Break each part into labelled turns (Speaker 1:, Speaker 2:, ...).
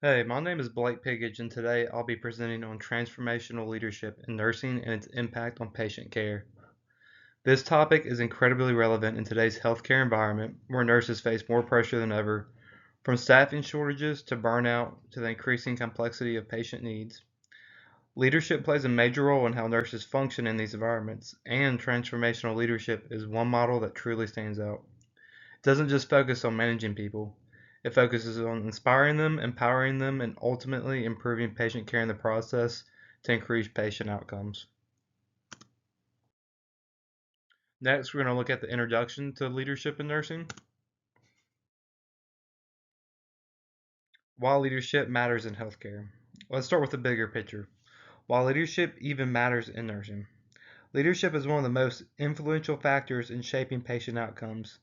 Speaker 1: Hey, my name is Blake Piggage, and today I'll be presenting on transformational leadership in nursing and its impact on patient care. This topic is incredibly relevant in today's healthcare environment where nurses face more pressure than ever, from staffing shortages to burnout to the increasing complexity of patient needs. Leadership plays a major role in how nurses function in these environments, and transformational leadership is one model that truly stands out. It doesn't just focus on managing people. It focuses on inspiring them, empowering them, and ultimately improving patient care in the process to increase patient outcomes. Next, we're going to look at the introduction to leadership in nursing. Why leadership matters in healthcare. Let's start with the bigger picture. Why leadership even matters in nursing. Leadership is one of the most influential factors in shaping patient outcomes,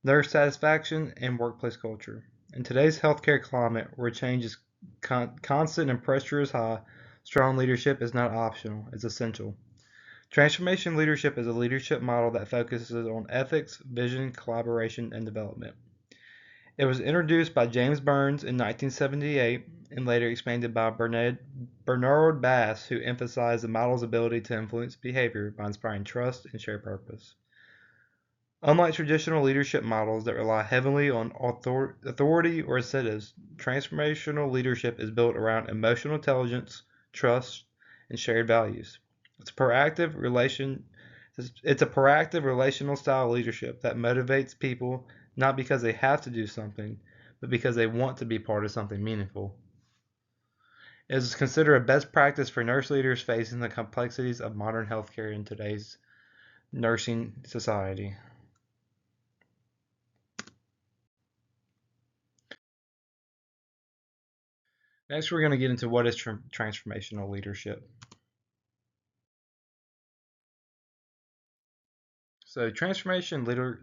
Speaker 1: nurse satisfaction, and workplace culture. In today's healthcare climate, where change is constant and pressure is high, strong leadership is not optional, it's essential. Transformation leadership is a leadership model that focuses on ethics, vision, collaboration, and development. It was introduced by James Burns in 1978 and later expanded by Bernard Bass, who emphasized the model's ability to influence behavior by inspiring trust and shared purpose. Unlike traditional leadership models that rely heavily on authority or incentives, transformational leadership is built around emotional intelligence, trust, and shared values. It's a proactive relation it's a proactive relational style leadership that motivates people not because they have to do something, but because they want to be part of something meaningful. It is considered a best practice for nurse leaders facing the complexities of modern healthcare in today's nursing society. Next, we're going to get into what is transformational leadership. So,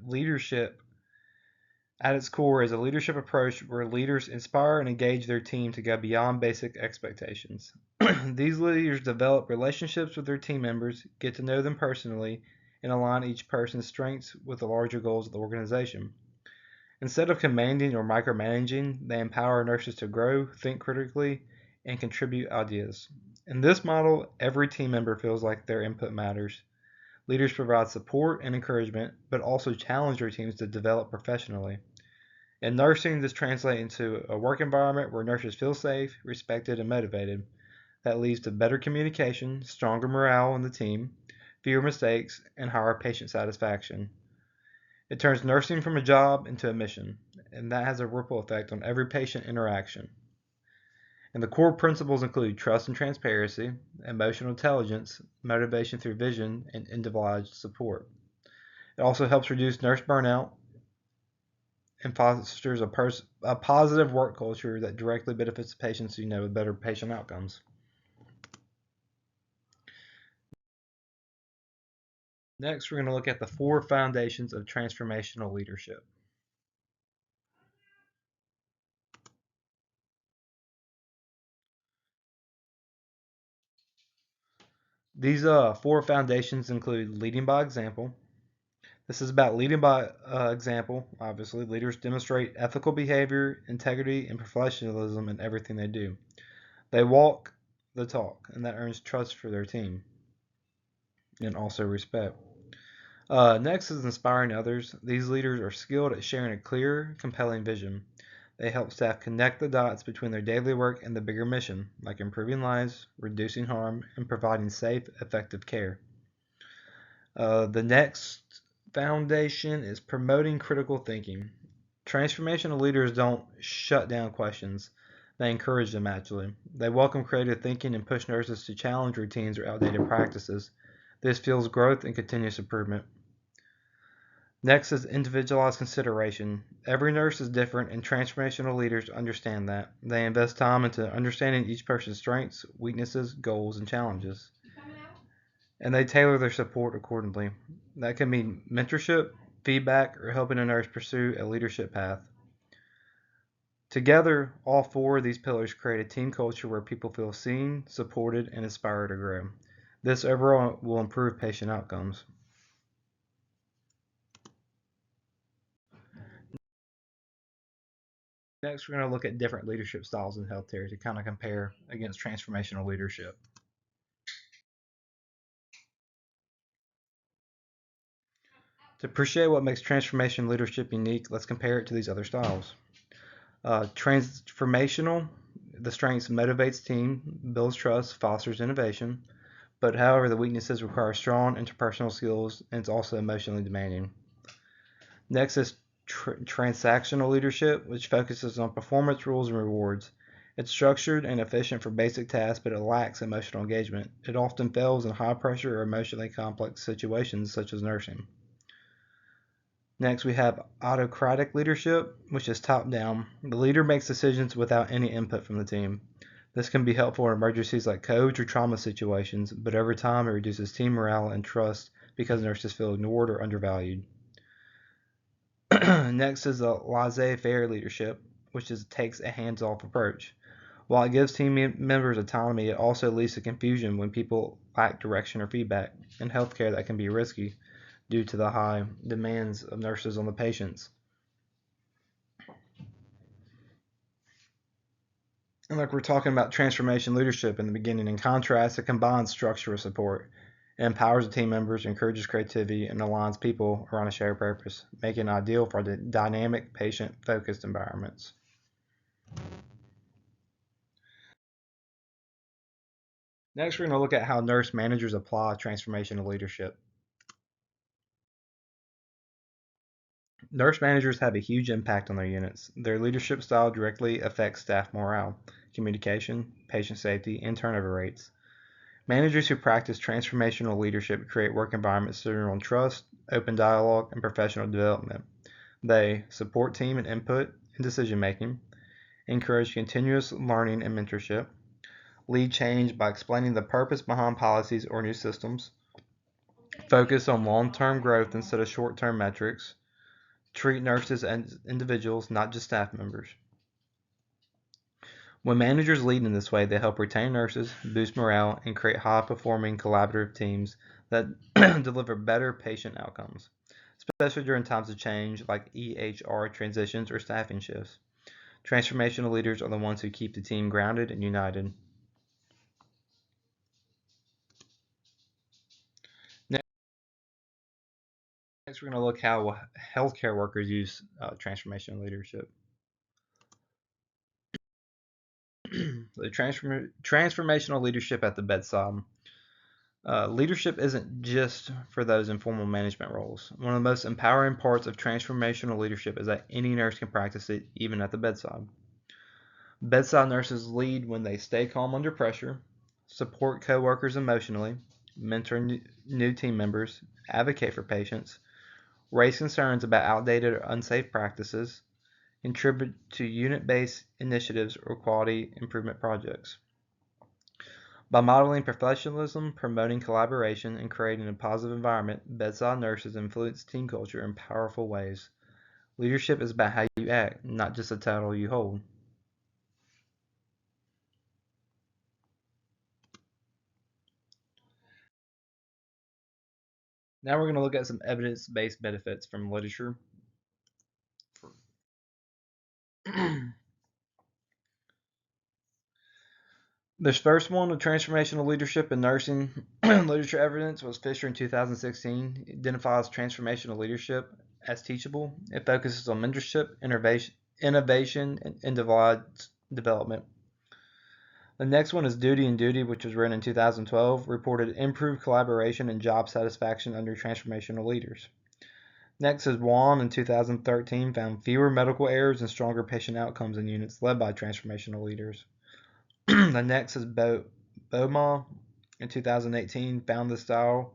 Speaker 1: leadership at its core is a leadership approach where leaders inspire and engage their team to go beyond basic expectations. These leaders develop relationships with their team members, get to know them personally, and align each person's strengths with the larger goals of the organization. Instead of commanding or micromanaging, they empower nurses to grow, think critically, and contribute ideas. In this model, every team member feels like their input matters. Leaders provide support and encouragement, but also challenge their teams to develop professionally. In nursing, this translates into a work environment where nurses feel safe, respected, and motivated. That leads to better communication, stronger morale in the team, fewer mistakes, and higher patient satisfaction. It turns nursing from a job into a mission, and that has a ripple effect on every patient interaction. And the core principles include trust and transparency, emotional intelligence, motivation through vision, and individualized support. It also helps reduce nurse burnout and fosters a positive work culture that directly benefits the patients, with better patient outcomes. Next, we're going to look at the four foundations of transformational leadership. These four foundations include leading by example. This is about leading by example. Obviously, leaders demonstrate ethical behavior, integrity, and professionalism in everything they do. They walk the talk, and that earns trust for their team and also respect. Next is inspiring others. These leaders are skilled at sharing a clear, compelling vision. They help staff connect the dots between their daily work and the bigger mission, like improving lives, reducing harm, and providing safe, effective care. The next foundation is promoting critical thinking. Transformational leaders don't shut down questions, they encourage them actually. They welcome creative thinking and push nurses to challenge routines or outdated practices. This fuels growth and continuous improvement. Next is individualized consideration. Every nurse is different, and transformational leaders understand that. They invest time into understanding each person's strengths, weaknesses, goals, and challenges, and they tailor their support accordingly. That can mean mentorship, feedback, or helping a nurse pursue a leadership path. Together, all four of these pillars create a team culture where people feel seen, supported, and inspired to grow. This overall will improve patient outcomes. Next, we're going to look at different leadership styles in healthcare to kind of compare against transformational leadership. To appreciate what makes transformation leadership unique, let's compare it to these other styles. Transformational, the strengths motivates team, builds trust, fosters innovation, but however, the weaknesses require strong interpersonal skills and it's also emotionally demanding. Next is transactional leadership, which focuses on performance rules and rewards. It's structured and efficient for basic tasks, but it lacks emotional engagement. It often fails in high pressure or emotionally complex situations such as nursing. Next, we have autocratic leadership, which is top down. The leader makes decisions without any input from the team. This can be helpful in emergencies like COVID or trauma situations, but over time it reduces team morale and trust because nurses feel ignored or undervalued. Next is the laissez-faire leadership, which takes a hands-off approach. While it gives team members autonomy, it also leads to confusion when people lack direction or feedback. In healthcare, that can be risky due to the high demands of nurses on the patients. And like we're talking about transformation leadership in the beginning, in contrast, it combines structure with support. It empowers the team members, encourages creativity, and aligns people around a shared purpose, making it ideal for the dynamic, patient-focused environments. Next, we're going to look at how nurse managers apply transformational leadership. Nurse managers have a huge impact on their units. Their leadership style directly affects staff morale, communication, patient safety, and turnover rates. Managers who practice transformational leadership create work environments centered on trust, open dialogue, and professional development. They support team and input in decision making, encourage continuous learning and mentorship, lead change by explaining the purpose behind policies or new systems, focus on long-term growth instead of short-term metrics, treat nurses as individuals, not just staff members. When managers lead in this way, they help retain nurses, boost morale, and create high-performing collaborative teams that deliver better patient outcomes, especially during times of change like EHR transitions or staffing shifts. Transformational leaders are the ones who keep the team grounded and united. Next, we're going to look how healthcare workers use transformational leadership. The transformational leadership at the bedside. Leadership isn't just for those in formal management roles. One of the most empowering parts of transformational leadership is that any nurse can practice it even at the bedside. Bedside nurses lead when they stay calm under pressure, support coworkers emotionally, mentor new team members, advocate for patients, raise concerns about outdated or unsafe practices, contribute to unit-based initiatives or quality improvement projects. By modeling professionalism, promoting collaboration, and creating a positive environment, bedside nurses influence team culture in powerful ways. Leadership is about how you act, not just the title you hold. Now we're going to look at some evidence-based benefits from literature. This first one, of transformational leadership in nursing literature evidence, was Fisher in 2016. It identifies transformational leadership as teachable. It focuses on mentorship, innovation, and individualized development. The next one is Duty and Duty, which was written in 2012, reported improved collaboration and job satisfaction under transformational leaders. Next is Juan in 2013, found fewer medical errors and stronger patient outcomes in units led by transformational leaders. The next is Boma in 2018, found the style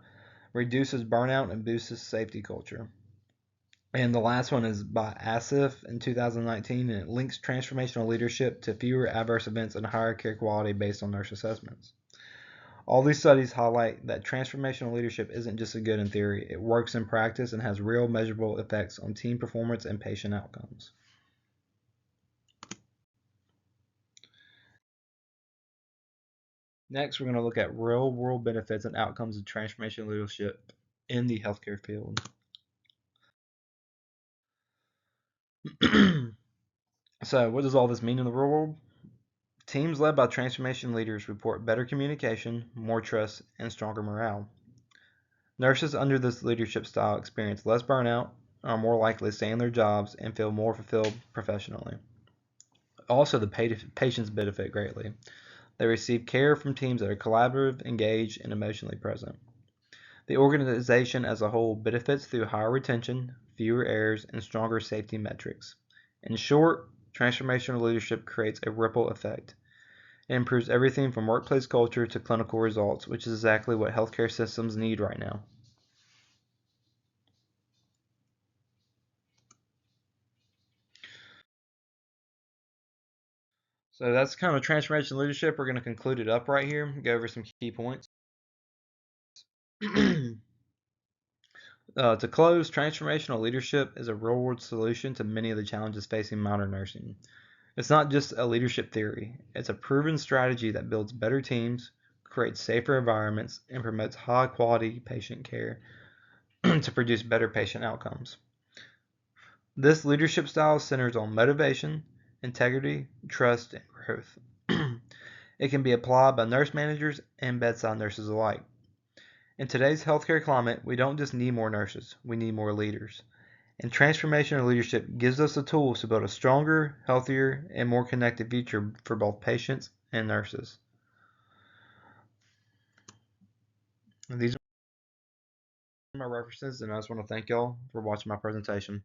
Speaker 1: reduces burnout and boosts safety culture. And the last one is by Asif in 2019, and it links transformational leadership to fewer adverse events and higher care quality based on nurse assessments. All these studies highlight that transformational leadership isn't just a good in theory, it works in practice and has real measurable effects on team performance and patient outcomes. Next, we're going to look at real world benefits and outcomes of transformational leadership in the healthcare field. So, what does all this mean in the real world? Teams led by transformation leaders report better communication, more trust, and stronger morale. Nurses under this leadership style experience less burnout, are more likely to stay in their jobs, and feel more fulfilled professionally. Also, the patients benefit greatly. They receive care from teams that are collaborative, engaged, and emotionally present. The organization as a whole benefits through higher retention, fewer errors, and stronger safety metrics. In short, transformational leadership creates a ripple effect. It improves everything from workplace culture to clinical results, which is exactly what healthcare systems need right now. So that's kind of transformational leadership. We're going to conclude it up right here, go over some key points. To close, transformational leadership is a real world solution to many of the challenges facing modern nursing. It's not just a leadership theory, it's a proven strategy that builds better teams, creates safer environments, and promotes high quality patient care to produce better patient outcomes. This leadership style centers on motivation, integrity, trust, and growth. It can be applied by nurse managers and bedside nurses alike. In today's healthcare climate, we don't just need more nurses, we need more leaders. And transformational leadership gives us the tools to build a stronger, healthier, and more connected future for both patients and nurses. And these are my references, and I just want to thank y'all for watching my presentation.